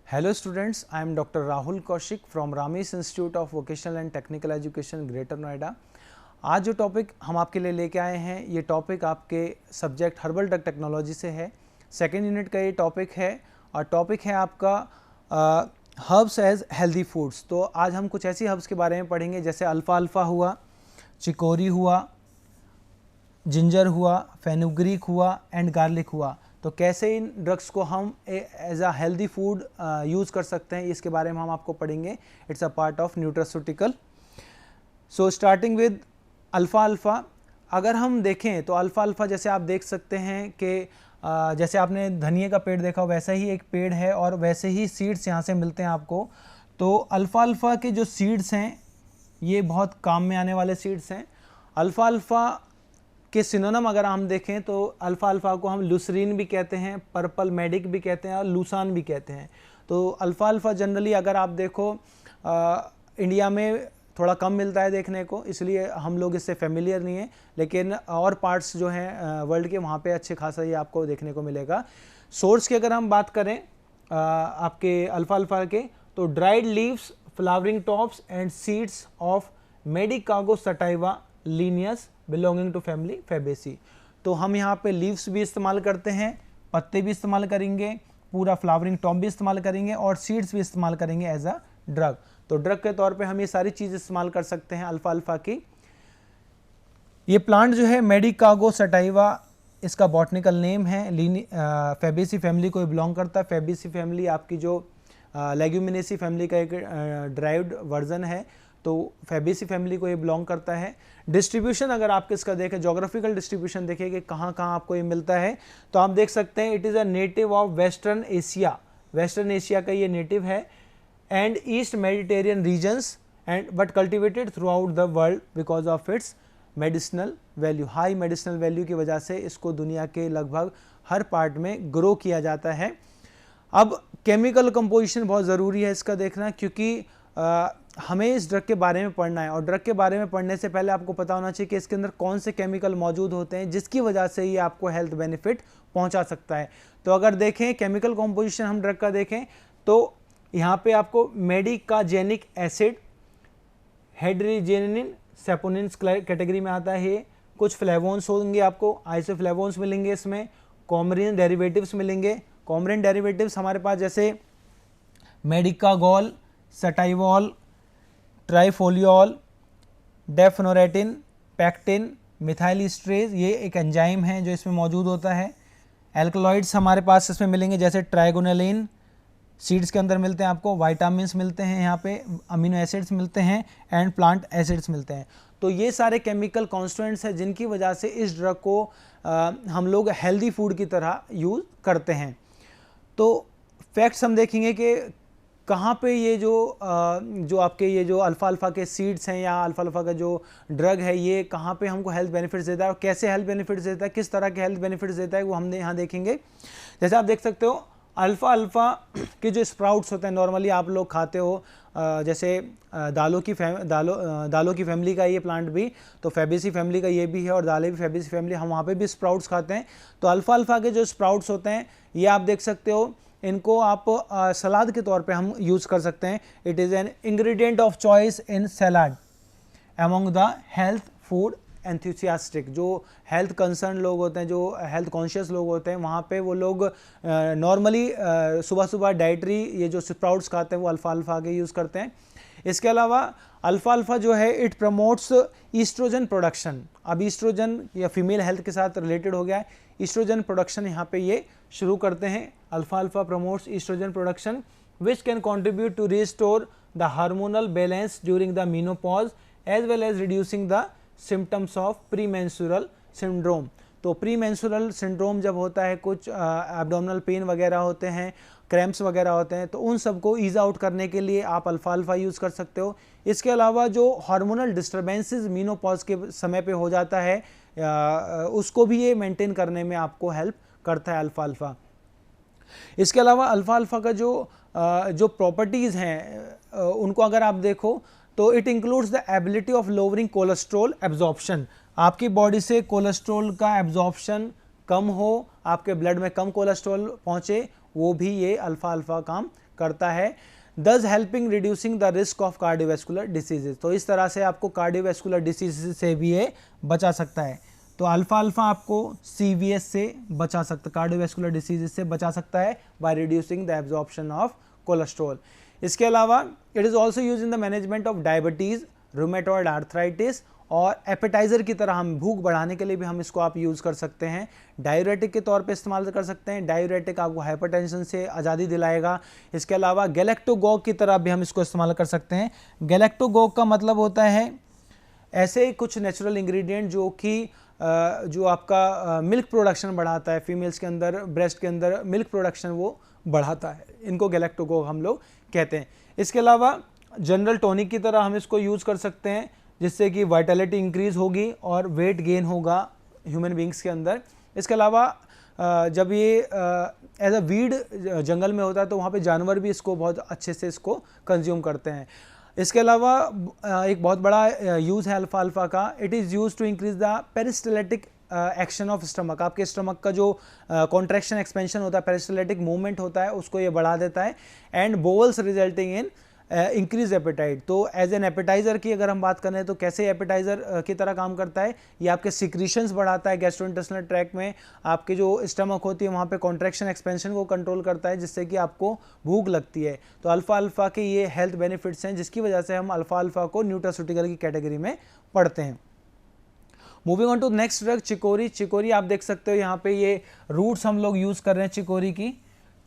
Hello students, I am Dr. Rahul Kaushik from Ramesh Institute of Vocational and Technical Education, greater Noida. आज जो topic हम आपके लिए लेके आए हैं, ये टॉपिक आपके सब्जेक्ट हर्बल ड्रग टेक्नोलॉजी से है। सेकेंड यूनिट का ये टॉपिक है और टॉपिक है आपका हर्ब्स एज हेल्दी फूड्स। तो आज हम कुछ ऐसी हर्ब्स के बारे में पढ़ेंगे जैसे अल्फ़ा हुआ, चिकोरी हुआ, जिंजर हुआ, फेनुग्रीक हुआ एंड गार्लिक हुआ। तो कैसे इन ड्रग्स को हम as a healthy food use कर सकते हैं, इसके बारे में हम आपको पढ़ेंगे। It's a part of nutraceutical. So starting with alpha. अगर हम देखें तो अल्फ़ा जैसे आप देख सकते हैं कि जैसे आपने धनिए का पेड़ देखा वैसा ही एक पेड़ है और वैसे ही सीड्स यहाँ से मिलते हैं आपको। तो अल्फ़ा के जो सीड्स हैं ये बहुत काम में आने वाले सीड्स हैं। अल्फ़ा के सिनोनिम अगर हम देखें तो अल्फ़ा को हम लुसरीन भी कहते हैं, पर्पल मेडिक भी कहते हैं और लूसान भी कहते हैं। तो अल्फ़ा जनरली अगर आप देखो इंडिया में थोड़ा कम मिलता है देखने को, इसलिए हम लोग इससे फेमिलियर नहीं है, लेकिन और पार्ट्स जो हैं वर्ल्ड के वहाँ पे अच्छे खासा ये आपको देखने को मिलेगा। सोर्स की अगर हम बात करें आपके अल्फ़ा के, तो dried leaves, flowering tops and seeds of Medicago sativa Linnaeus belonging to family Fabaceae. तो हम यहाँ पे लीव्स भी इस्तेमाल करते हैं, पत्ते भी इस्तेमाल करेंगे, पूरा फ्लावरिंग टॉप भी इस्तेमाल करेंगे और सीड्स भी इस्तेमाल करेंगे एज अ ड्रग। तो ड्रग के तौर पे हम ये सारी चीज़ इस्तेमाल कर सकते हैं अल्फ़ा की। ये प्लांट जो है मेडिकागो सटाइवा इसका बॉटनिकल नेम है। फैबेसी फैमिली को बिलोंग करता है। फैबेसी फैमिली आपकी जो लेग्यूमिनेसी फैमिली का एक ड्राइव्ड वर्जन है, तो फैबेसी फैमिली को ये बिलोंग करता है। डिस्ट्रीब्यूशन अगर आप इसका देखें, जोग्राफिकल डिस्ट्रीब्यूशन देखें कि कहाँ कहाँ आपको ये मिलता है, तो आप देख सकते हैं it is a native of western Asia. Western Asia का ये नेटिव है and east Mediterranean regions and but cultivated throughout the world because of its medicinal value. High medicinal value की वजह से इसको दुनिया के लगभग हर पार्ट में ग्रो किया जाता है। अब केमिकल कंपोजिशन बहुत ज़रूरी है इसका देखना, क्योंकि हमें इस ड्रग के बारे में पढ़ना है और ड्रग के बारे में पढ़ने से पहले आपको पता होना चाहिए कि इसके अंदर कौन से केमिकल मौजूद होते हैं जिसकी वजह से ये आपको हेल्थ बेनिफिट पहुंचा सकता है। तो अगर देखें केमिकल कंपोजिशन हम ड्रग का देखें तो यहाँ पे आपको मेडिकाजेनिक एसिड, हेड्रोजेनिन, सेपोनिन्स कैटेगरी में आता है। कुछ फ्लेवोन्स होंगे, आपको आइसोफ्लेवोन्स मिलेंगे, इसमें कॉमरिन डेरिवेटिव्स मिलेंगे। कॉमरिन डेरिवेटिव्स हमारे पास जैसे मेडिकागोल, सटाइवॉल, ट्राइफोलियोल, डेफनोरेटिन, पैक्टिन, मिथाइल ईस्ट्रेज, ये एक एंजाइम है जो इसमें मौजूद होता है। एल्कलॉइड्स हमारे पास इसमें मिलेंगे जैसे ट्राइगोनेलिन, सीड्स के अंदर मिलते हैं आपको, विटामिन्स मिलते हैं यहाँ पे, अमीनो एसिड्स मिलते हैं एंड प्लांट एसिड्स मिलते हैं। तो ये सारे केमिकल कॉन्स्टिट्यूएंट्स हैं जिनकी वजह से इस ड्रग को हम लोग हेल्दी फूड की तरह यूज़ करते हैं। तो फैक्ट्स हम देखेंगे कि कहाँ पे ये जो आपके ये जो अल्फ़ा के सीड्स हैं या अल्फ़ा का जो ड्रग है ये कहाँ पे हमको हेल्थ बेनिफिट्स देता है और कैसे हेल्थ बेनिफिट्स देता है, किस तरह के हेल्थ बेनिफिट्स देता है, वो हमने यहाँ देखेंगे। जैसे आप देख सकते हो अल्फ़ा के जो स्प्राउट्स होते हैं नॉर्मली आप लोग खाते हो, जैसे दालों की फैमिली का ये प्लांट भी, तो फैबेसी फैमिली का ये भी है और दालें भी फैबेसी फैमिली, हम वहाँ पे भी स्प्राउट्स खाते हैं। तो अल्फ़ा के जो स्प्राउट्स होते हैं ये आप देख सकते हो, इनको आप सलाद के तौर पे हम यूज़ कर सकते हैं। It is an ingredient of choice in salad among the health food enthusiastic. जो हेल्थ कंसर्न लोग होते हैं, जो हेल्थ कॉन्शियस लोग होते हैं, वहाँ पे वो लोग नॉर्मली सुबह सुबह डाइटरी ये जो स्प्राउट्स खाते हैं वो अल्फ़ा के यूज़ करते हैं। इसके अलावा अल्फ़ा जो है इट प्रमोट्स ईस्ट्रोजन प्रोडक्शन। अब ईस्ट्रोजन या फीमेल हेल्थ के साथ रिलेटेड हो गया है, ईस्ट्रोजन प्रोडक्शन यहाँ पे ये शुरू करते हैं। Alpha promotes estrogen production which can contribute to restore the hormonal balance during the menopause as well as reducing the symptoms of premenstrual syndrome. तो प्रीमेंस्ट्रुअल सिंड्रोम जब होता है, कुछ एब्डोमिनल पेन वगैरह होते हैं, क्रैम्प्स वगैरह होते हैं, तो उन सबको ईज आउट करने के लिए आप अल्फ़ा यूज़ कर सकते हो। इसके अलावा जो हार्मोनल डिस्टर्बेंसेस मीनोपॉज के समय पे हो जाता है उसको भी ये मेंटेन करने में आपको हेल्प करता है अल्फ़ा। इसके अलावा अल्फ़ा का जो प्रॉपर्टीज़ हैं उनको अगर आप देखो तो it includes the ability of lowering cholesterol absorption. आपकी बॉडी से कोलेस्ट्रॉल का एब्जॉर्प्शन कम हो, आपके ब्लड में कम कोलेस्ट्रॉल पहुँचे, वो भी ये अल्फ़ा काम करता है, दस helping reducing the risk of cardiovascular diseases. तो इस तरह से आपको कार्डियोवैस्कुलर डिसीज से भी ये बचा सकता है। तो अल्फा अल्फा आपको CVS से बचा सकता, कार्डियोवैस्कुलर डिसीजेज से बचा सकता है by reducing the absorption of cholesterol. इसके अलावा it is also use in the management of diabetes, rheumatoid arthritis, और एपेटाइज़र की तरह हम भूख बढ़ाने के लिए भी हम इसको आप यूज़ कर सकते हैं। डायूरेटिक के तौर पे इस्तेमाल कर सकते हैं, डायूरेटिक आपको हाइपरटेंशन से आज़ादी दिलाएगा। इसके अलावा गैलेक्टोगोग की तरह भी हम इसको इस्तेमाल कर सकते हैं। गैलेक्टोगोग का मतलब होता है ऐसे कुछ नेचुरल इंग्रेडिएंट जो आपका मिल्क प्रोडक्शन बढ़ाता है, फीमेल्स के अंदर, ब्रेस्ट के अंदर मिल्क प्रोडक्शन वो बढ़ाता है, इनको गैलेक्टोगोग हम लोग कहते हैं। इसके अलावा जनरल टॉनिक की तरह हम इसको यूज़ कर सकते हैं, जिससे कि वाइटलिटी इंक्रीज होगी और वेट गेन होगा ह्यूमन बींग्स के अंदर। इसके अलावा जब ये एज अ वीड जंगल में होता है तो वहाँ पे जानवर भी इसको बहुत अच्छे से इसको कंज्यूम करते हैं। इसके अलावा एक बहुत बड़ा यूज़ है अल्फा अल्फा का, it is use to increase the peristaltic action of stomach. आपके स्टमक का जो कॉन्ट्रैक्शन एक्सपेंशन होता है, पेरिस्टैलेटिक मूवमेंट होता है, उसको ये बढ़ा देता है। And bowels resulting in increase appetite. तो एज एन एपेटाइज़र की अगर हम बात करें तो कैसे एपेटाइज़र की तरह काम करता है, ये आपके सिक्रीशंस बढ़ाता है गैस्ट्रोइंटेस्टिनल ट्रैक्ट में, आपके जो स्टमक होती है वहाँ पे कॉन्ट्रैक्शन एक्सपेंशन को कंट्रोल करता है, जिससे कि आपको भूख लगती है। तो अल्फा अल्फा के ये हेल्थ बेनिफिट्स हैं, जिसकी वजह से हम अल्फा अल्फा को न्यूट्रास्यूटिकल की कैटेगरी में पढ़ते हैं। Moving on to next drug chicory. Chicory आप देख सकते हो यहाँ पे ये रूट्स हम लोग यूज़ कर रहे हैं चिकोरी की।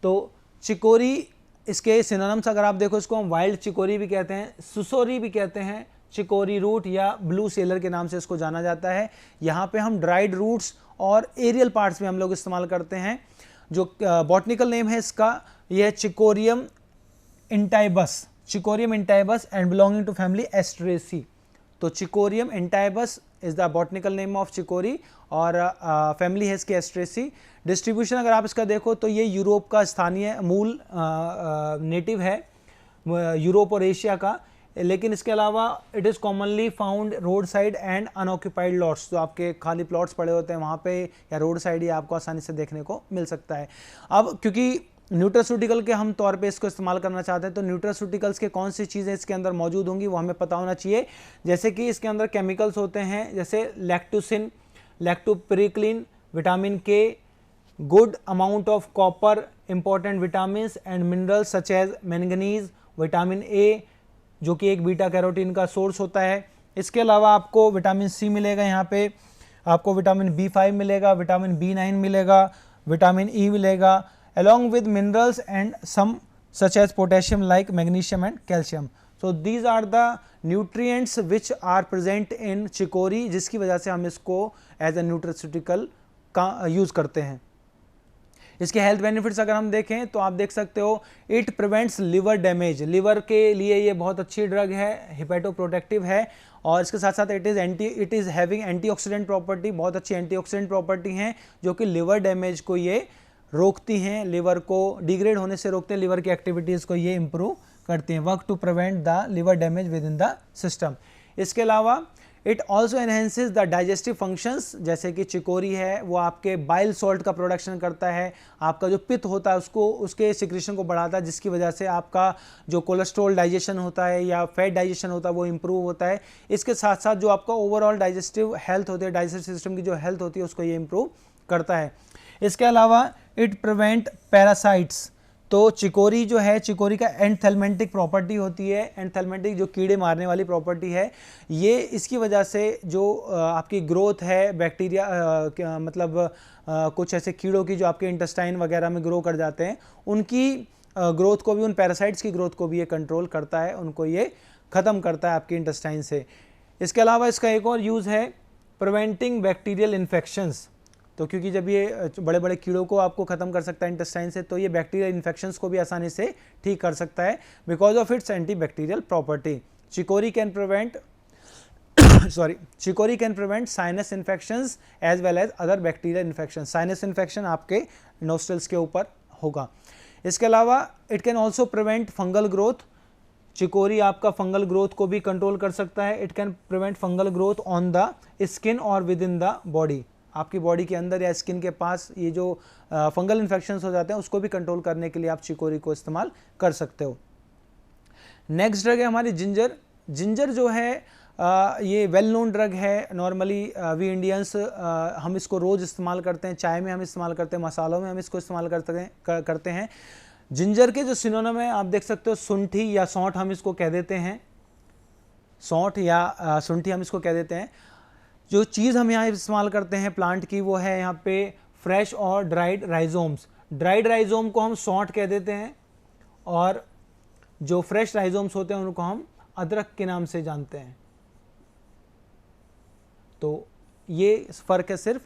तो चिकोरी, इसके सिनोनिम्स अगर आप देखो, इसको हम वाइल्ड चिकोरी भी कहते हैं, सुसोरी भी कहते हैं, चिकोरी रूट या ब्लू सेलर के नाम से इसको जाना जाता है। यहाँ पे हम ड्राइड रूट्स और एरियल पार्ट्स में हम लोग इस्तेमाल करते हैं। जो बॉटनिकल नेम है इसका, यह है Cichorium intybus, Cichorium intybus and belonging to family Asteraceae. तो Cichorium intybus is the botanical name of chicory और फैमिली है इसकी एस्ट्रेसी। डिस्ट्रीब्यूशन अगर आप इसका देखो तो ये यूरोप का स्थानीय मूल नेटिव है, यूरोप और एशिया का। लेकिन इसके अलावा it is commonly found road side and unoccupied lots, जो आपके खाली प्लॉट्स पड़े होते हैं वहाँ पे या रोड साइड, ये आपको आसानी से देखने को मिल सकता है। अब क्योंकि न्यूट्रास्यूटिकल के हम तौर पे इसको इस्तेमाल करना चाहते हैं, तो न्यूट्रास्यूटिकल्स के कौन सी चीज़ें इसके अंदर मौजूद होंगी वो हमें पता होना चाहिए। जैसे कि इसके अंदर केमिकल्स होते हैं जैसे lactucin, lactucopicrin, vitamin K, good amount of copper, important vitamins and minerals such as manganese, vitamin A जो कि एक बीटा कैरोटीन का सोर्स होता है। इसके अलावा आपको विटामिन सी मिलेगा, यहाँ पे आपको विटामिन B5 मिलेगा, विटामिन B9 मिलेगा, विटामिन ई मिलेगा, along with minerals and some such as potassium like magnesium and calcium. So these are the nutrients which are present in chicory, जिसकी वजह से हम इसको as a nutraceutical का use करते हैं। इसके हेल्थ बेनिफिट्स अगर हम देखें तो आप देख सकते हो, it prevents liver damage, liver के लिए ये बहुत अच्छी ड्रग है, हिपैटोप्रोटेक्टिव है, और इसके साथ साथ it is having antioxidant property, बहुत अच्छी एंटीऑक्सीडेंट प्रॉपर्टी हैं जो कि लिवर डैमेज को ये रोकती हैं, लिवर को डिग्रेड होने से रोकते हैं, लिवर की एक्टिविटीज़ को ये इंप्रूव करती हैं, work to prevent the liver damage within the system. इसके अलावा it also enhances the digestive functions, जैसे कि चिकोरी है वो आपके बाइल सॉल्ट का प्रोडक्शन करता है, आपका जो पित्त होता है उसके सिक्रीशन को बढ़ाता है, जिसकी वजह से आपका जो कोलेस्ट्रॉल डाइजेशन होता है या फैट डाइजेशन होता है वो इंप्रूव होता है। इसके साथ साथ जो आपका ओवरऑल डाइजेस्टिव हेल्थ होती है, डाइजेस्टिव सिस्टम की जो हेल्थ होती है उसको ये इंप्रूव करता है। इसके अलावा इट प्रिवेंट पैरासाइट्स, तो चिकोरी जो है, चिकोरी का एंथेल्मेंटिक प्रॉपर्टी होती है, एंथेल्मेंटिक जो कीड़े मारने वाली प्रॉपर्टी है, ये इसकी वजह से जो आपकी ग्रोथ है बैक्टीरिया मतलब कुछ ऐसे कीड़ों की जो आपके इंटेस्टाइन वगैरह में ग्रो कर जाते हैं, उनकी ग्रोथ को भी, उन पैरासाइट्स की ग्रोथ को भी ये कंट्रोल करता है, उनको ये ख़त्म करता है आपके इंटेस्टाइन से। इसके अलावा इसका एक और यूज़ है प्रिवेंटिंग बैक्टीरियल इन्फेक्शंस, तो क्योंकि जब ये बड़े बड़े कीड़ों को आपको ख़त्म कर सकता है इंटेस्टाइन से, तो ये बैक्टीरियल इन्फेक्शंस को भी आसानी से ठीक कर सकता है because of its antibacterial property. Chicory can prevent chicory can prevent sinus infections as well as other bacterial infection. Sinus infection आपके नोस्ट्रल्स के ऊपर होगा। इसके अलावा it can also prevent fungal growth, chicory आपका फंगल ग्रोथ को भी control कर सकता है। It can prevent fungal growth on the skin और विद इन द बॉडी, आपकी बॉडी के अंदर या स्किन के पास ये जो फंगल इन्फेक्शंस हो जाते हैं उसको भी कंट्रोल करने के लिए आप चिकोरी को इस्तेमाल कर सकते हो। नेक्स्ट ड्रग है हमारी जिंजर। जिंजर जो है ये वेल नोन ड्रग है। नॉर्मली वी इंडियंस हम इसको रोज़ इस्तेमाल करते हैं, चाय में हम इस्तेमाल करते हैं, मसालों में हम इसको इस्तेमाल करते हैं। जिंजर के जो सिनोनिम है आप देख सकते हो, सुंठी या सौंठ हम इसको कह देते हैं, सौंठ या सुंठी हम इसको कह देते हैं। जो चीज़ हम यहाँ इस्तेमाल करते हैं प्लांट की वो है यहाँ पे फ्रेश और ड्राइड राइजोम्स। ड्राइड राइजोम को हम सौंठ कह देते हैं और जो फ्रेश राइजोम्स होते हैं उनको हम अदरक के नाम से जानते हैं। तो ये फ़र्क है सिर्फ।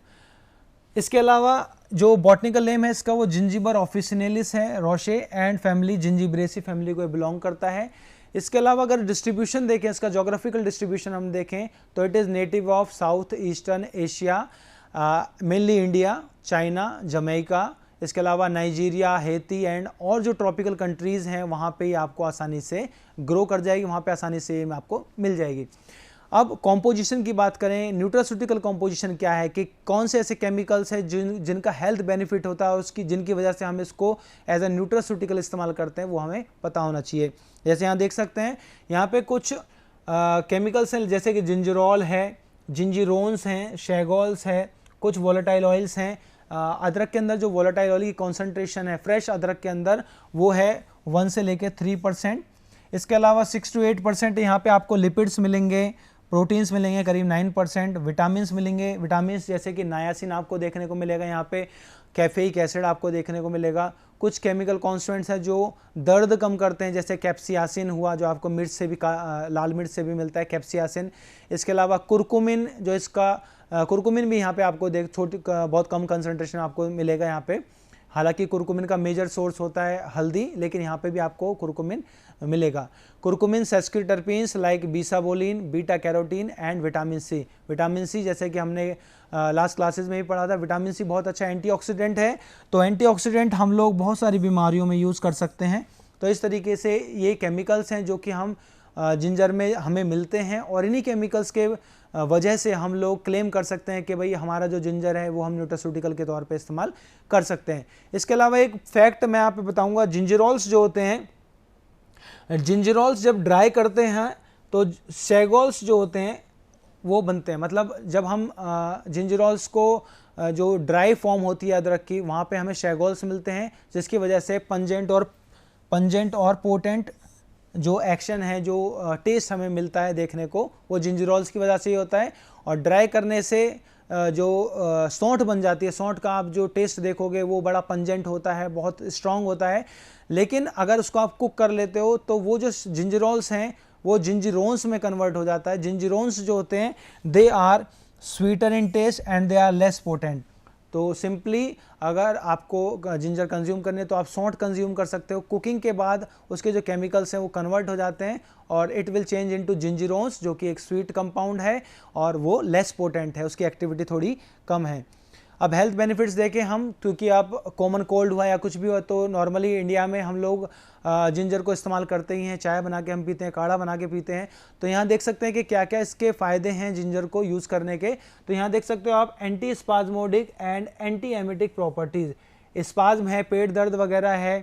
इसके अलावा जो बॉटनिकल नेम है इसका वो जिंजिबर ऑफिसिनेलिस है, रोशे एंड फैमिली जिंजिब्रेसी फैमिली को बिलोंग करता है। इसके अलावा अगर डिस्ट्रीब्यूशन देखें, इसका जोग्राफिकल डिस्ट्रीब्यूशन हम देखें तो it is native of south eastern Asia, mainly India, China, Jamaica, इसके अलावा नाइजीरिया, हेती एंड और जो ट्रॉपिकल कंट्रीज़ हैं वहाँ पे आपको आसानी से ग्रो कर जाएगी, वहाँ पे आसानी से आपको मिल जाएगी। अब कॉम्पोजिशन की बात करें, न्यूट्रास्यूटिकल कॉम्पोजिशन क्या है कि कौन से ऐसे केमिकल्स हैं जिनका हेल्थ बेनिफिट होता है, उसकी जिनकी वजह से हम इसको एज अ न्यूट्रास्यूटिकल इस्तेमाल करते हैं, वो हमें पता होना चाहिए। जैसे यहाँ देख सकते हैं, यहाँ पे कुछ केमिकल्स हैं जैसे कि जिंजरोल है, जिंजिरोन्स हैं, शेगोल्स है, कुछ वोलेटाइल ऑयल्स हैं। अदरक के अंदर जो वोलेटाइल ऑयल की कॉन्सेंट्रेशन है फ्रेश अदरक के अंदर वो है 1 से लेकर 3%। इसके अलावा 6 to 8% यहाँ पे आपको लिपिड्स मिलेंगे, प्रोटीन्स मिलेंगे करीब 9%, विटामिन्स मिलेंगे। विटामिन्स जैसे कि नायासिन आपको देखने को मिलेगा, यहाँ पे कैफेइक एसिड आपको देखने को मिलेगा। कुछ केमिकल कॉन्स्टिट्यूएंट्स हैं जो दर्द कम करते हैं, जैसे कैप्सियासिन हुआ जो आपको मिर्च से भी लाल मिर्च से भी मिलता है कैप्सियासिन। इसके अलावा कुरकुमिन, जो इसका कुरकुमिन भी यहाँ पे आपको बहुत कम कंसंट्रेशन आपको मिलेगा यहाँ पे। हालांकि कुरकुमिन का मेजर सोर्स होता है हल्दी, लेकिन यहाँ पे भी आपको कुरकुमिन मिलेगा। Curcumin sesquiterpenes like bisabolene, beta carotene and vitamin C. Vitamin C जैसे कि हमने लास्ट क्लासेस में भी पढ़ा था, विटामिन सी बहुत अच्छा एंटीऑक्सीडेंट है। तो एंटीऑक्सीडेंट हम लोग बहुत सारी बीमारियों में यूज़ कर सकते हैं। तो इस तरीके से ये केमिकल्स हैं जो कि हम जिंजर में हमें मिलते हैं और इन्हीं केमिकल्स के वजह से हम लोग क्लेम कर सकते हैं कि भाई हमारा जो जिंजर है वो हम न्यूट्रास्यूटिकल के तौर पे इस्तेमाल कर सकते हैं। इसके अलावा एक फैक्ट मैं आप बताऊंगा, जिंजरोल्स जो होते हैं, जिंजरोल्स जब ड्राई करते हैं तो शेगोल्स जो होते हैं वो बनते हैं। मतलब जब हम जिंजरोल्स को जो ड्राई फॉर्म होती है अदरक की, वहाँ पे हमें शेगोल्स मिलते हैं, जिसकी वजह से पंजेंट और पोटेंट जो एक्शन है, जो टेस्ट हमें मिलता है देखने को, वो जिंजरोल्स की वजह से ही होता है। और ड्राई करने से जो सौंठ बन जाती है, सौंठ का आप जो टेस्ट देखोगे वो बड़ा पंजेंट होता है, बहुत स्ट्रॉन्ग होता है। लेकिन अगर उसको आप कुक कर लेते हो तो वो जो जिंजरोल्स हैं वो जिंजिरोन्स में कन्वर्ट हो जाता है। जिंजिरोन्स जो होते हैं they are sweeter in taste and they are less potent. तो सिंपली अगर आपको जिंजर कंज्यूम करने तो आप सौंठ कंज्यूम कर सकते हो। कुकिंग के बाद उसके जो केमिकल्स हैं वो कन्वर्ट हो जाते हैं और इट विल चेंज इनटू जिंजिरोन्स, जो कि एक स्वीट कंपाउंड है और वो लेस पोटेंट है, उसकी एक्टिविटी थोड़ी कम है। अब हेल्थ बेनिफिट्स देखें हम, क्योंकि आप कॉमन कोल्ड हुआ या कुछ भी हुआ तो नॉर्मली इंडिया में हम लोग जिंजर को इस्तेमाल करते ही हैं, चाय बना के हम पीते हैं, काढ़ा बना के पीते हैं। तो यहाँ देख सकते हैं कि क्या क्या इसके फ़ायदे हैं जिंजर को यूज़ करने के। तो यहाँ देख सकते हो आप anti spasmodic and anti emetic properties. Spasm है, पेट दर्द वगैरह है,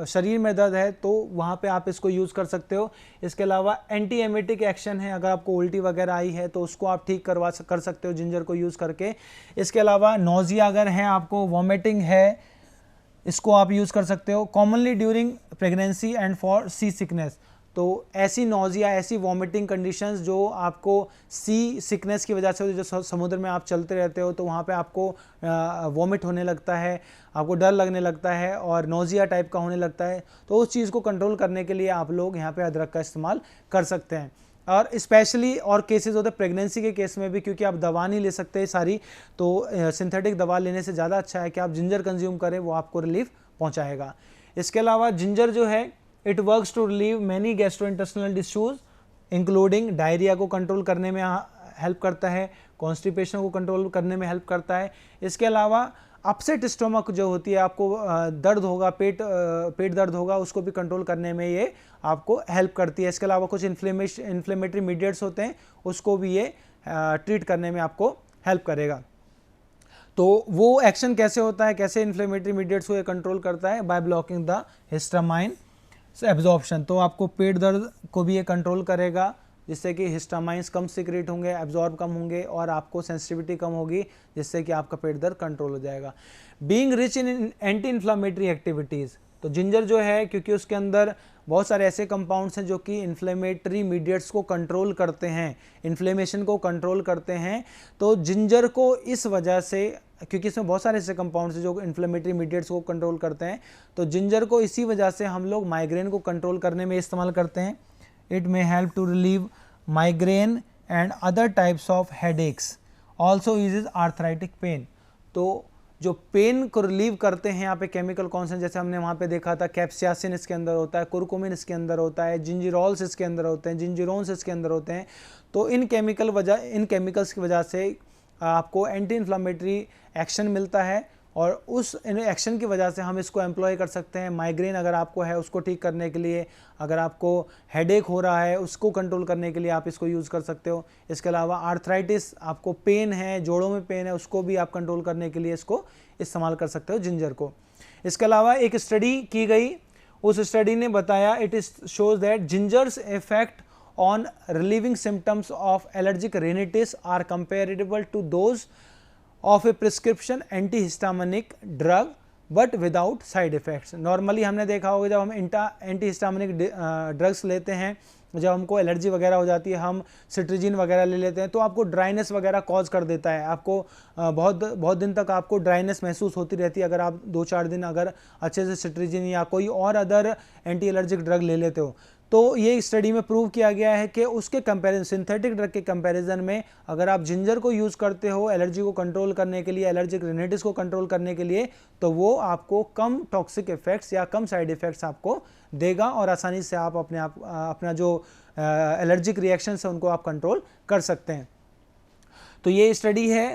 शरीर में दर्द है तो वहाँ पे आप इसको यूज़ कर सकते हो। इसके अलावा एंटी एमिटिक एक्शन है, अगर आपको उल्टी वगैरह आई है तो उसको आप ठीक कर सकते हो जिंजर को यूज़ करके। इसके अलावा नोज़िया अगर है, आपको वॉमिटिंग है, इसको आप यूज़ कर सकते हो। Commonly during pregnancy and for sea sickness. तो ऐसी नोज़िया, ऐसी वॉमिटिंग कंडीशंस जो आपको सी सिकनेस की वजह से, जो समुद्र में आप चलते रहते हो तो वहाँ पे आपको वॉमिट होने लगता है, आपको डर लगने लगता है और नोज़िया टाइप का होने लगता है, तो उस चीज़ को कंट्रोल करने के लिए आप लोग यहाँ पे अदरक का इस्तेमाल कर सकते हैं। और स्पेशली और केसेस होते हैं प्रेगनेंसी के केस में भी, क्योंकि आप दवा नहीं ले सकते सारी, तो सिंथेटिक दवा लेने से ज़्यादा अच्छा है कि आप जिंजर कंज्यूम करें, वो आपको रिलीफ पहुँचाएगा। इसके अलावा जिंजर जो है it works to relieve many gastrointestinal issues including diarrhoea को कंट्रोल करने में हेल्प करता है, कॉन्स्टिपेशन को कंट्रोल करने में हेल्प करता है। इसके अलावा अपसेट स्टोमक जो होती है, आपको दर्द होगा, पेट दर्द होगा, उसको भी कंट्रोल करने में ये आपको हेल्प करती है। इसके अलावा कुछ इन्फ्लेमेटरी मीडिएट्स होते हैं, उसको भी ये ट्रीट करने में आपको हेल्प करेगा। तो वो एक्शन कैसे होता है, कैसे इन्फ्लेमेटरी मीडिएट्स को ये कंट्रोल करता है, by blocking the histamine absorption. तो आपको पेट दर्द को भी ये कंट्रोल करेगा, जिससे कि हिस्टामाइंस कम सीक्रेट होंगे, एब्जॉर्ब कम होंगे और आपको सेंसिटिविटी कम होगी, जिससे कि आपका पेट दर्द कंट्रोल हो जाएगा। Being rich in anti inflammatory activities, तो जिंजर जो है क्योंकि उसके अंदर बहुत सारे ऐसे कंपाउंड्स हैं जो कि इन्फ्लेमेटरी मीडिएट्स को कंट्रोल करते हैं, इन्फ्लेमेशन को कंट्रोल करते हैं, तो जिंजर को इस वजह से, क्योंकि इसमें बहुत सारे ऐसे कंपाउंड्स हैं जो इन्फ्लेमेटरी मीडिएट्स को कंट्रोल करते हैं, तो जिंजर को इसी वजह से हम लोग माइग्रेन को कंट्रोल करने में इस्तेमाल करते हैं। It may help to relieve migraine and other types of headaches, also uses arthritic pain. तो जो पेन को रिलीव करते हैं यहाँ पे केमिकल कौन से, जैसे हमने वहाँ पे देखा था कैप्सियासिन इसके अंदर होता है, कुरकुमिन इसके अंदर होता है, जिंजिरोल्स इसके अंदर होते हैं, जिंजिरोन्स इसके अंदर होते हैं। तो इन केमिकल्स की वजह से आपको एंटी इन्फ्लामेटरी एक्शन मिलता है और उस एक्शन की वजह से हम इसको एम्प्लॉय कर सकते हैं। माइग्रेन अगर आपको है उसको ठीक करने के लिए, अगर आपको हेडेक हो रहा है उसको कंट्रोल करने के लिए आप इसको यूज़ कर सकते हो। इसके अलावा आर्थराइटिस, आपको पेन है, जोड़ों में पेन है, उसको भी आप कंट्रोल करने के लिए इसको इस्तेमाल कर सकते हो जिंजर को। इसके अलावा एक स्टडी की गई, उस स्टडी ने बताया it is shows that gingers effect on relieving symptoms of allergic rhinitis are comparable to those of a prescription antihistaminic drug but without side effects। Normally हमने देखा होगा जब हम एंटीहिस्टामिनिक ड्रग्स लेते हैं, जब हमको एलर्जी वगैरह हो जाती है, हम सिट्रिजिन वगैरह ले लेते हैं तो आपको ड्राइनेस वगैरह कॉज कर देता है, आपको बहुत दिन तक आपको ड्राइनेस महसूस होती रहती है अगर आप 2-4 दिन अगर अच्छे से सिट्रिजिन या कोई और अदर एंटी एलर्जिक ड्रग ले लेते हो। तो ये स्टडी में प्रूव किया गया है कि उसके कंपैरिजन, सिंथेटिक ड्रग के कंपैरिजन में अगर आप जिंजर को यूज़ करते हो एलर्जी को कंट्रोल करने के लिए, एलर्जिक रिनिटिस को कंट्रोल करने के लिए, तो वो आपको कम टॉक्सिक इफेक्ट्स या कम साइड इफेक्ट्स आपको देगा और आसानी से आप अपना जो एलर्जिक रिएक्शंस है उनको आप कंट्रोल कर सकते हैं। तो ये स्टडी है,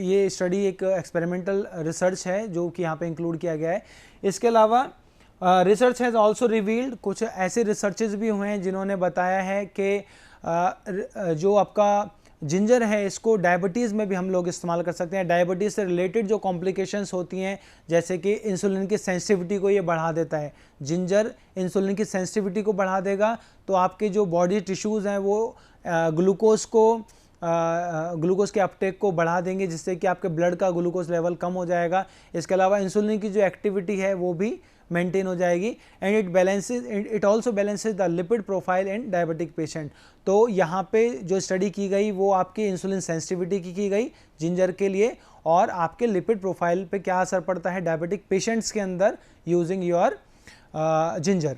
ये स्टडी एक एक्सपेरिमेंटल रिसर्च है जो कि यहाँ पे इंक्लूड किया गया है। इसके अलावा रिसर्च हैज़ ऑल्सो रिवील्ड, कुछ ऐसे रिसर्चेज भी हुए हैं जिन्होंने बताया है कि जो आपका जिंजर है इसको डायबिटीज़ में भी हम लोग इस्तेमाल कर सकते हैं। डायबिटीज़ से रिलेटेड जो कॉम्प्लिकेशंस होती हैं, जैसे कि इंसुलिन की सेंसिटिविटी को ये बढ़ा देता है, जिंजर इंसुलिन की सेंसिटिविटी को बढ़ा देगा, तो आपके जो बॉडी टिश्यूज़ हैं वो ग्लूकोज के अपटेक को बढ़ा देंगे, जिससे कि आपके ब्लड का ग्लूकोज लेवल कम हो जाएगा। इसके अलावा इंसुलिन की जो एक्टिविटी है वो भी मेंटेन हो जाएगी and it also balances the lipid profile in diabetic patient. तो यहाँ पे जो स्टडी की गई वो आपकी इंसुलिन सेंसिटिविटी की गई जिंजर के लिए और आपके लिपिड प्रोफाइल पे क्या असर पड़ता है डायबिटिक पेशेंट्स के अंदर यूजिंग योर जिंजर।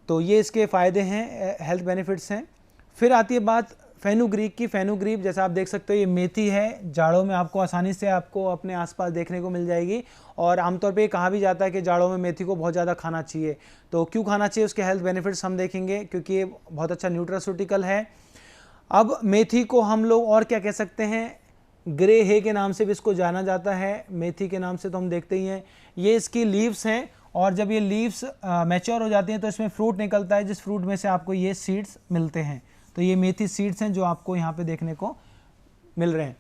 तो ये इसके फ़ायदे हैं, हेल्थ बेनिफिट्स हैं। फिर आती है बात फेनुग्रीक की। फेनुग्रीक जैसा आप देख सकते हो ये मेथी है, जाड़ों में आपको आसानी से आपको अपने आसपास देखने को मिल जाएगी और आमतौर पे कहा भी जाता है कि जाड़ों में मेथी को बहुत ज़्यादा खाना चाहिए। तो क्यों खाना चाहिए, उसके हेल्थ बेनिफिट्स हम देखेंगे, क्योंकि ये बहुत अच्छा न्यूट्रास्यूटिकल है। अब मेथी को हम लोग और क्या कह सकते हैं, ग्रे हे के नाम से भी इसको जाना जाता है, मेथी के नाम से तो हम देखते ही हैं। ये इसकी लीव्स हैं और जब ये लीव्स मैच्योर हो जाती हैं तो इसमें फ्रूट निकलता है, जिस फ्रूट में से आपको ये सीड्स मिलते हैं। तो ये मेथी सीड्स हैं जो आपको यहाँ पे देखने को मिल रहे हैं।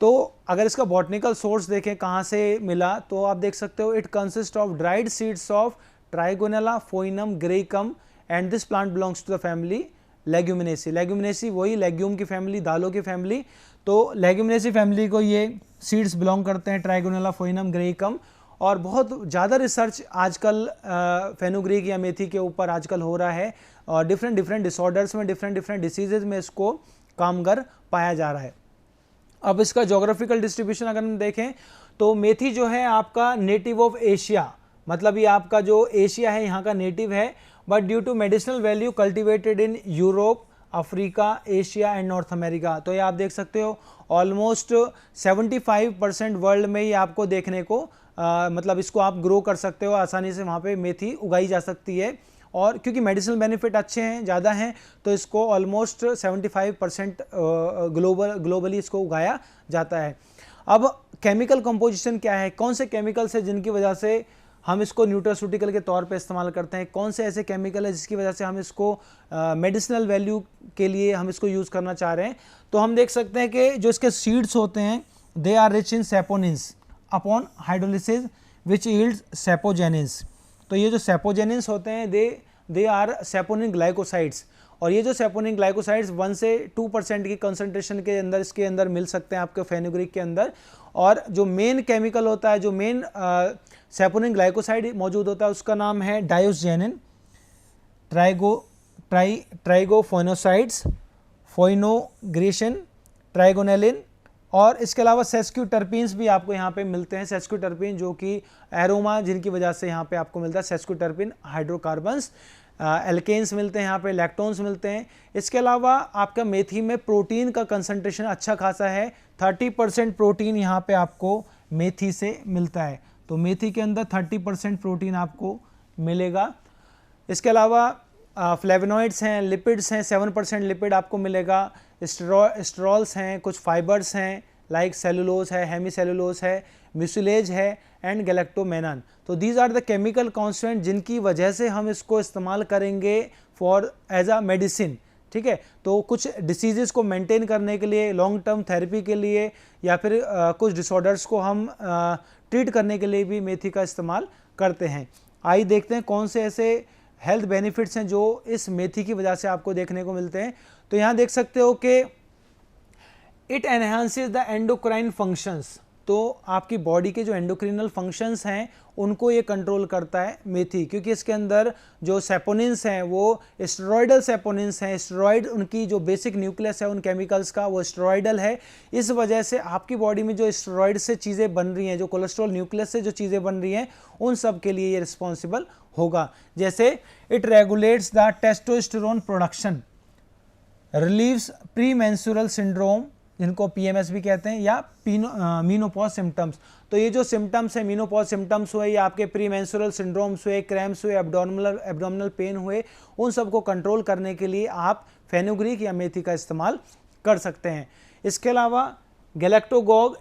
तो अगर इसका बॉटनिकल सोर्स देखें कहाँ से मिला, तो आप देख सकते हो it consist of dried seeds of Trigonella foenum graecum and this plant belongs to the family Leguminosae. Leguminosae वही लेग्यूम की फैमिली, दालों की फैमिली। तो लेग्यूमिनेसी फैमिली को ये सीड्स बिलोंग करते हैं, ट्राइगोनेला फोइनम ग्रेकम। और बहुत ज़्यादा रिसर्च आजकल फेनुग्रीक या मेथी के ऊपर आजकल हो रहा है और डिफरेंट डिसऑर्डर्स में, डिफरेंट डिसीजेज में इसको कामगर पाया जा रहा है। अब इसका जोग्राफिकल डिस्ट्रीब्यूशन अगर हम देखें तो मेथी जो है आपका नेटिव ऑफ एशिया, मतलब ये आपका जो एशिया है यहाँ का नेटिव है, but due to medicinal value cultivated in Europe, Africa, Asia and North America. तो ये आप देख सकते हो ऑलमोस्ट 75% वर्ल्ड में ही आपको देखने को मतलब इसको आप ग्रो कर सकते हो, आसानी से वहाँ पे मेथी उगाई जा सकती है। और क्योंकि मेडिसिनल बेनिफिट अच्छे हैं, ज़्यादा हैं, तो इसको ऑलमोस्ट 75% ग्लोबली इसको उगाया जाता है। अब केमिकल कंपोजिशन क्या है, कौन से केमिकल्स है जिनकी वजह से हम इसको न्यूट्रास्यूटिकल के तौर पे इस्तेमाल करते हैं, कौन से ऐसे केमिकल है जिसकी वजह से हम इसको मेडिसिनल वैल्यू के लिए हम इसको यूज़ करना चाह रहे हैं। तो हम देख सकते हैं कि जो इसके सीड्स होते हैं they are rich in saponins upon hydrolysis which yields sapogenins। तो ये जो sapogenins होते हैं they are saponin glycosides, और ये जो saponin glycosides 1 से 2% की कंसंट्रेशन के अंदर इसके अंदर मिल सकते हैं आपके फेनुग्रीक के अंदर। और जो मेन केमिकल होता है, जो मेन saponin ग्लाइकोसाइड मौजूद होता है, उसका नाम है डायोस्जेनिन, ट्राइगोफोनोसाइड्स, फोइनोग्रेशन, ट्राइगोनेलिन, और इसके अलावा सेस्क्यूटर्पीन्स भी आपको यहाँ पे मिलते हैं। सेस्क्यूटर्पीन जो कि एरोमा जिनकी वजह से यहाँ पे आपको मिलता है, सेस्क्यूटर्पीन, हाइड्रोकार्बन्स, एल्केन्स मिलते हैं यहाँ पे, लैक्टोन्स मिलते हैं। इसके अलावा आपका मेथी में प्रोटीन का कंसंट्रेशन अच्छा खासा है, 30% प्रोटीन यहाँ पे आपको मेथी से मिलता है। तो मेथी के अंदर 30% प्रोटीन आपको मिलेगा। इसके अलावा फ्लेवोनॉइड्स हैं, लिपिड्स हैं, 7% लिपिड आपको मिलेगा, स्टेरॉल्स हैं, कुछ फाइबर्स हैं लाइक सेलुलोज है, हेमी सेलुलोज है, म्यूसिलेज है एंड गैलेक्टोमेनन। तो these are the chemical constituent जिनकी वजह से हम इसको इस्तेमाल करेंगे फॉर एज अ मेडिसिन। ठीक है, तो कुछ डिसीजेस को मेंटेन करने के लिए, लॉन्ग टर्म थेरेपी के लिए, या फिर कुछ डिसऑर्डर्स को हम ट्रीट करने के लिए भी मेथी का इस्तेमाल करते हैं। आइए देखते हैं कौन से ऐसे हेल्थ बेनिफिट्स हैं जो इस मेथी की वजह से आपको देखने को मिलते हैं। तो यहाँ देख सकते हो कि it enhances the endocrine functions. तो आपकी बॉडी के जो एंडोक्रिनल फंक्शंस हैं उनको ये कंट्रोल करता है मेथी, क्योंकि इसके अंदर जो सेपोनिन्स हैं वो स्टेरॉइडल सेपोनिन्स हैं। स्टेरॉइड उनकी जो बेसिक न्यूक्लियस है उन केमिकल्स का, वो स्टेरॉइडल है। इस वजह से आपकी बॉडी में जो स्टेरॉइड से चीज़ें बन रही हैं, जो कोलेस्ट्रॉल न्यूक्लियस से जो चीज़ें बन रही हैं, उन सब के लिए ये रिस्पॉन्सिबल होगा। जैसे it regulates the testosterone production, relieves premenstrual syndrome जिनको पीएमएस भी कहते हैं, या मीनोपॉज सिम्टम्स। तो ये जो सिम्टम्स हैं, मीनोपॉज सिम्टम्स हुए या आपके प्रीमेंस्ट्रुअल सिंड्रोम्स हुए, क्रैम्प्स हुए, एब्डोमिनल पेन हुए, उन सबको कंट्रोल करने के लिए आप फेनुग्रीक या मेथी का इस्तेमाल कर सकते हैं। इसके अलावा गैलेक्टोगॉग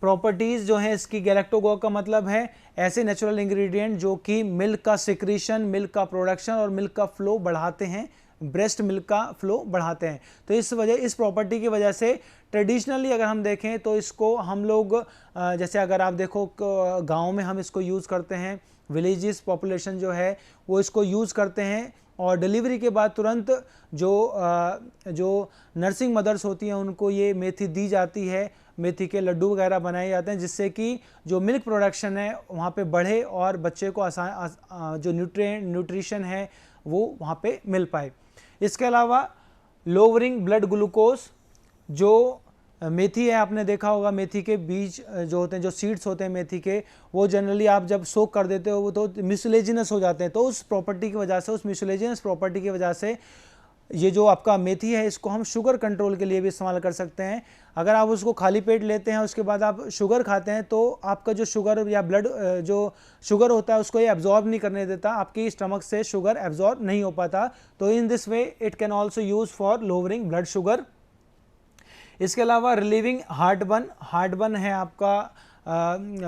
प्रॉपर्टीज़ जो हैं इसकी, गैलेक्टोगॉग का मतलब है ऐसे नेचुरल इंग्रेडिएंट जो कि मिल्क का सिक्रीशन, मिल्क का प्रोडक्शन और मिल्क का फ्लो बढ़ाते हैं, ब्रेस्ट मिल्क का फ्लो बढ़ाते हैं। तो इस प्रॉपर्टी की वजह से ट्रेडिशनली अगर हम देखें तो इसको हम लोग जैसे अगर आप देखो गांव में हम इसको यूज़ करते हैं, विलेजेस पॉपुलेशन जो है वो इसको यूज़ करते हैं, और डिलीवरी के बाद तुरंत जो नर्सिंग मदर्स होती हैं उनको ये मेथी दी जाती है, मेथी के लड्डू वगैरह बनाए जाते हैं, जिससे कि जो मिल्क प्रोडक्शन है वहाँ पे बढ़े और बच्चे को जो न्यूट्रिशन है वो वहाँ पे मिल पाए। इसके अलावा लोअरिंग ब्लड ग्लूकोज, जो मेथी है आपने देखा होगा, मेथी के बीज जो होते हैं, जो सीड्स होते हैं मेथी के, वो जनरली आप जब सोक कर देते हो वो तो म्यूसिलेजिनस हो जाते हैं। तो उस प्रॉपर्टी की वजह से, उस म्यूसिलेजिनस प्रॉपर्टी की वजह से ये जो आपका मेथी है इसको हम शुगर कंट्रोल के लिए भी इस्तेमाल कर सकते हैं। अगर आप उसको खाली पेट लेते हैं उसके बाद आप शुगर खाते हैं तो आपका जो शुगर या ब्लड जो शुगर होता है उसको ये एब्जॉर्ब नहीं करने देता, आपकी स्टमक से शुगर एब्जॉर्ब नहीं हो पाता। तो in this way it can also use for lowering blood sugar. इसके अलावा रिलीविंग हार्टबर्न है आपका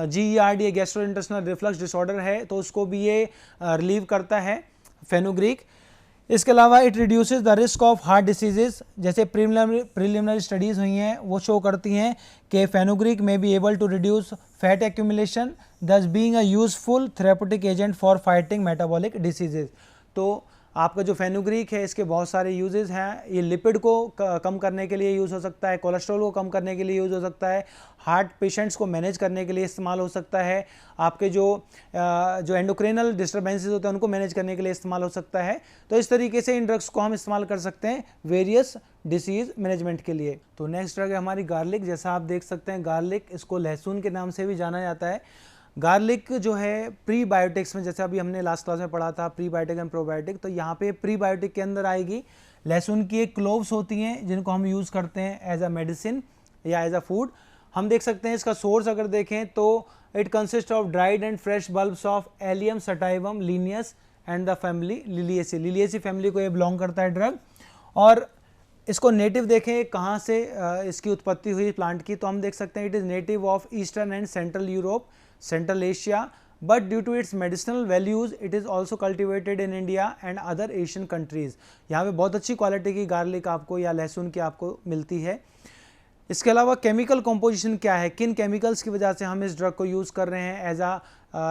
GERD, ये गैस्ट्रोइंटेस्टिनल रिफ्लक्स डिसऑर्डर है, तो उसको भी ये रिलीव करता है फेनुग्रीक। इसके अलावा it reduces the risk of heart diseases, जैसे प्रिलिमिनरी स्टडीज़ हुई हैं वो शो करती हैं कि fenugreek may be able to reduce fat accumulation, thus being a useful therapeutic agent for fighting metabolic diseases. तो आपका जो फेनुग्रीक है इसके बहुत सारे यूजेस हैं। ये लिपिड को कम करने के लिए यूज़ हो सकता है, कोलेस्ट्रॉल को कम करने के लिए यूज़ हो सकता है, हार्ट पेशेंट्स को मैनेज करने के लिए इस्तेमाल हो सकता है, आपके जो एंडोक्रिनल डिस्टर्बेंसेस होते हैं उनको मैनेज करने के लिए इस्तेमाल हो सकता है। तो इस तरीके से इन ड्रग्स को हम इस्तेमाल कर सकते हैं वेरियस डिसीज़ मैनेजमेंट के लिए। तो नेक्स्ट ड्रग है हमारी गार्लिक। जैसा आप देख सकते हैं गार्लिक, इसको लहसुन के नाम से भी जाना जाता है। गार्लिक जो है प्रीबायोटिक्स में, जैसे अभी हमने लास्ट क्लास में पढ़ा था प्रीबायोटिक एंड प्रोबायोटिक, तो यहाँ पे प्रीबायोटिक के अंदर आएगी। लहसुन की एक क्लोव्स होती हैं जिनको हम यूज़ करते हैं एज अ मेडिसिन या एज अ फूड। हम देख सकते हैं इसका सोर्स अगर देखें तो it consist of dried and fresh bulbs of allium sativum Linnaeus and the family Liliaceae family को ये बिलोंग करता है ड्रग। और इसको नेटिव देखें कहाँ से इसकी उत्पत्ति हुई प्लांट की, तो हम देख सकते हैं it is native of eastern and central Europe, Central Asia, but due to its medicinal values it is also cultivated in India and other Asian countries। यहाँ पे बहुत अच्छी क्वालिटी की गार्लिक आपको या लहसुन की आपको मिलती है। इसके अलावा केमिकल कॉम्पोजिशन क्या है, किन केमिकल्स की वजह से हम इस ड्रग को यूज़ कर रहे हैं एज आ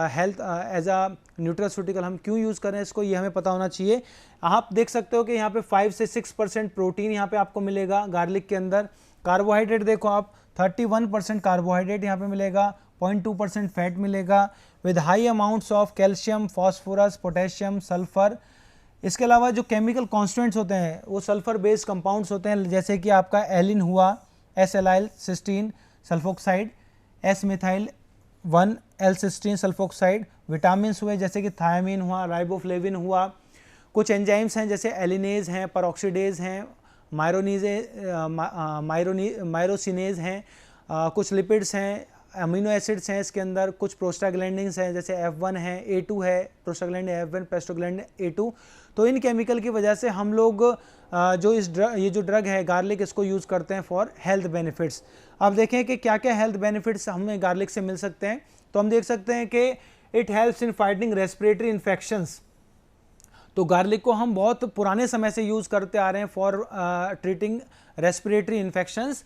हेल्थ, एज आ न्यूट्रास्यूटिकल, हम क्यों यूज़ कर रहे हैं इसको, ये हमें पता होना चाहिए। आप देख सकते हो कि यहाँ पे 5 से 6% प्रोटीन यहाँ पे आपको मिलेगा गार्लिक के अंदर। कार्बोहाइड्रेट देखो आप 31% कार्बोहाइड्रेट यहाँ पे मिलेगा, 0.2% फैट मिलेगा, with high amounts of calcium, phosphorus, potassium, sulphur. इसके अलावा जो केमिकल कॉन्स्टेंट्स होते हैं वो सल्फर बेस्ड कंपाउंड्स होते हैं, जैसे कि आपका एलिन हुआ, एस-एलाइल सिस्टीन सल्फोक्साइड, S-methyl-1-L-सिस्टीन सल्फोक्साइड। विटामिन हुए जैसे कि थायमीन हुआ, राइबोफ्लेविन हुआ। कुछ एंजाइम्स हैं जैसे एलिनेज हैं, पेरोक्सीडेज हैं, मायरोसिनेज हैं, कुछ लिपिड्स हैं, अमीनो एसिड्स हैं इसके अंदर, कुछ प्रोस्टाग्लैंडिन्स हैं जैसे F1 है, A2 है, प्रोस्टाग्लैंडिन F1, प्रोस्टाग्लैंडिन A2। तो इन केमिकल की वजह से हम लोग जो ये जो ड्रग है गार्लिक, इसको यूज़ करते हैं फॉर हेल्थ बेनिफिट्स। अब देखें कि क्या क्या हेल्थ बेनिफिट्स हमें गार्लिक से मिल सकते हैं। तो हम देख सकते हैं कि it helps in fighting respiratory infections. तो गार्लिक को हम बहुत पुराने समय से यूज़ करते आ रहे हैं for treating respiratory infections.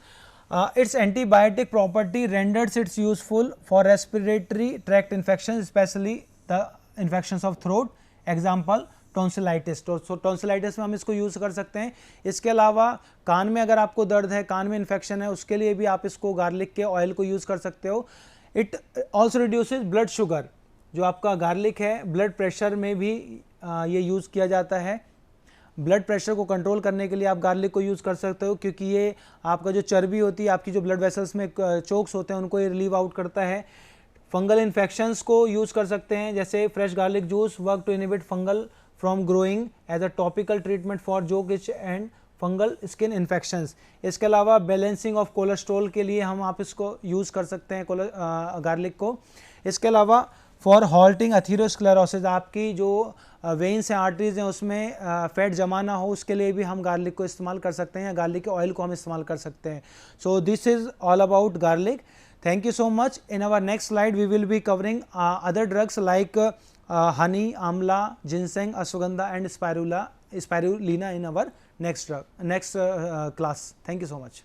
Its antibiotic property renders it useful for respiratory tract infections, especially the infections of throat. Example tonsillitis. तो टॉन्सिलाइटिस में हम इसको यूज़ कर सकते हैं। इसके अलावा कान में अगर आपको दर्द है, कान में इन्फेक्शन है, उसके लिए भी आप इसको गार्लिक के ऑयल को यूज़ कर सकते हो। It also reduces blood sugar. जो आपका गार्लिक है, ब्लड प्रेशर में भी ये यूज़ किया जाता है। ब्लड प्रेशर को कंट्रोल करने के लिए आप गार्लिक को यूज़ कर सकते हो, क्योंकि ये आपका जो चर्बी होती है, आपकी जो ब्लड वेसल्स में चोक्स होते हैं, उनको ये रिलीव आउट करता है। फंगल इन्फेक्शंस को यूज़ कर सकते हैं, जैसे fresh garlic juice work to inhibit fungal from growing as a topical treatment for jock itch and fungal skin infections. इसके अलावा बैलेंसिंग ऑफ कोलेस्ट्रॉल के लिए हम आप इसको यूज़ कर सकते हैं गार्लिक को। इसके अलावा फॉर हॉल्टिंग एथेरोस्क्लेरोसिस, आपकी जो वेन्स हैं, आर्टरीज हैं, उसमें फैट जमा ना हो, उसके लिए भी हम गार्लिक को इस्तेमाल कर सकते हैं, या गार्लिक के ऑयल को हम इस्तेमाल कर सकते हैं। So this is all about garlic. Thank you so much. In our next slide, we will be covering other drugs like honey, amla, ginseng, ashwagandha, and spirulina in our next class. Thank you so much.